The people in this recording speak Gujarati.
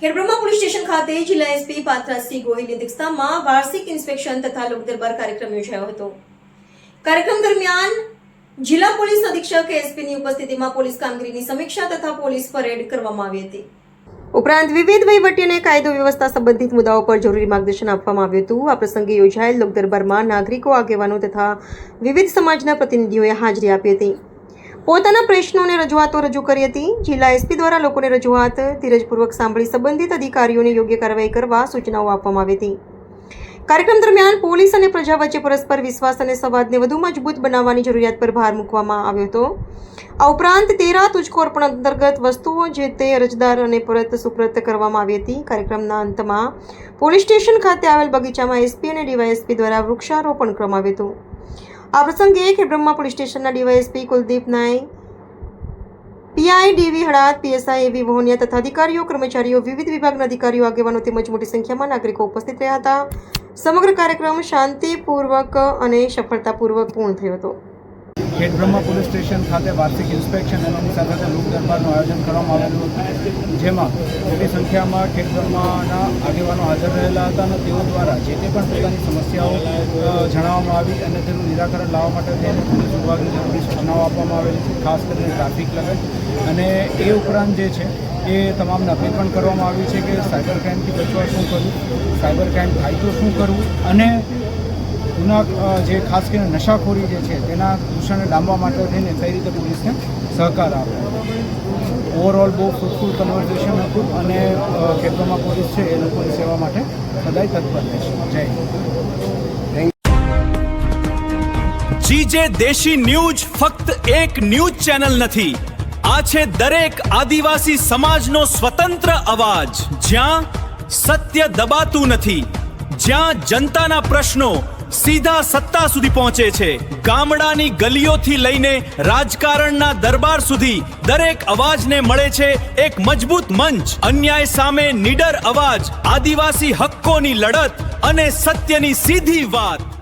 ખેડબ્રહ્મા પોલીસ સ્ટેશન ખાતે જિલ્લા એસપી પાથરાજસિંહ ગોહિલની અધ્યક્ષતામાં વાર્ષિક ઇન્સ્પેક્શન તથા લોકદરબાર કાર્યક્રમ યોજાયો હતો। કાર્યક્રમ દરમિયાન જિલ્લા પોલીસ અધિક્ષક એસપીની ઉપસ્થિતિમાં પોલીસ કામગીરીની સમીક્ષા તથા પોલીસ પરેડ કરવામાં આવી હતી। ઉપરાંત વિવિધ વહીવટી અને કાયદો વ્યવસ્થા સંબંધિત મુદ્દાઓ પર જરૂરી માર્ગદર્શન આપવામાં આવ્યું હતું। આ પ્રસંગે યોજાયેલ લોકદરબારમાં નાગરિકો, આગેવાનો તથા વિવિધ સમાજના પ્રતિનિધિઓએ હાજરી આપી હતી। પોતાના પ્રશ્નો અને રજૂઆતો રજૂ કરી હતી। જિલ્લા એસપી દ્વારા લોકોની રજૂઆત ધીરજપૂર્વક સાંભળી સંબંધિત અધિકારીઓને યોગ્ય કાર્યવાહી કરવા સૂચનાઓ આપવામાં આવી હતી। કાર્યક્રમ દરમિયાન પોલીસ અને પ્રજા વચ્ચે પરસ્પર વિશ્વાસ અને સંવાદને વધુ મજબૂત બનાવવાની જરૂરિયાત પર ભાર મૂકવામાં આવ્યો હતો। આ ઉપરાંત 13 તુજકો અર્પણ અંતર્ગત વસ્તુઓ જે તે અરજદાર અને પરત સુપ્રત કરવામાં આવી હતી। કાર્યક્રમના અંતમાં પોલીસ સ્ટેશન ખાતે આવેલ બગીચામાં એસપી અને ડીવાયએસપી દ્વારા વૃક્ષારોપણ કરવામાં આવ્યું હતું। આ પ્રસંગે ખેડબ્રહ્મા પોલીસ સ્ટેશનના ડીવાયએસપી કુલદીપ નાયક, પીઆઈ ડીવી હળાદ, પીએસઆઈ એવી વહોનિયા તથા અધિકારીઓ, કર્મચારીઓ, વિવિધ વિભાગના અધિકારીઓ, આગેવાનો તેમજ મોટી સંખ્યામાં નાગરિકો ઉપસ્થિત રહ્યા હતા। સમગ્ર કાર્યક્રમ શાંતિપૂર્વક અને સફળતાપૂર્વક પૂર્ણ થયો હતો। ખેડબ્રહ્મા પોલીસ સ્ટેશન ખાતે વાર્ષિક ઇન્સ્પેક્શન અને સાથે લોક દરબારનું આયોજન કરવામાં આવેલું હતું, જેમાં મોટી સંખ્યામાં ખેડબ્રહ્માના આગેવાનો હાજર રહેલા હતા અને તેઓ દ્વારા જે તે પણ પોતાની સમસ્યાઓ જણાવવામાં આવી અને તેનું નિરાકરણ લાવવા માટે થઈને પોલીસ વિભાગને જરૂરી સૂચનાઓ આપવામાં આવેલી છે, ખાસ કરીને ટ્રાફિક લગાડ અને એ ઉપરાંત જે છે એ તમામને અપીલ પણ કરવામાં આવી છે કે સાયબર ક્રાઇમથી બચવા શું કરવું, સાયબર ક્રાઇમ થાય તો શું કરવું અને જે ખાસ કરીને નશાખોરી જે છે તેના દૂષણને ડામવા માટે થઈને કઈ રીતે પોલીસને સહકાર આપે। ઓવરઓલ બહુ ફ્રૂટફુલ કન્વર્ઝેશન હતું અને ખેડબ્રહ્મા પોલીસ છે એ લોકોની સેવા માટે સદાય તત્પર રહેશે। જય જીજે દેશી ન્યૂઝ ફક્ત એક ન્યૂઝ ચેનલ નથી, આ છે દરેક આદિવાસી સમાજનો સ્વતંત્ર અવાજ, જ્યાં સત્ય દબાતું નથી, જ્યાં જનતાના પ્રશ્નો સીધા સત્તા સુધી પહોંચે છે। ગામડાની ગલીઓથી લઈને રાજકારણના દરબાર સુધી દરેક અવાજને મળે છે એક મજબૂત મંચ। અન્યાય સામે નીડર અવાજ, આદિવાસી હક્કોની લડત અને સત્યની સીધી વાત।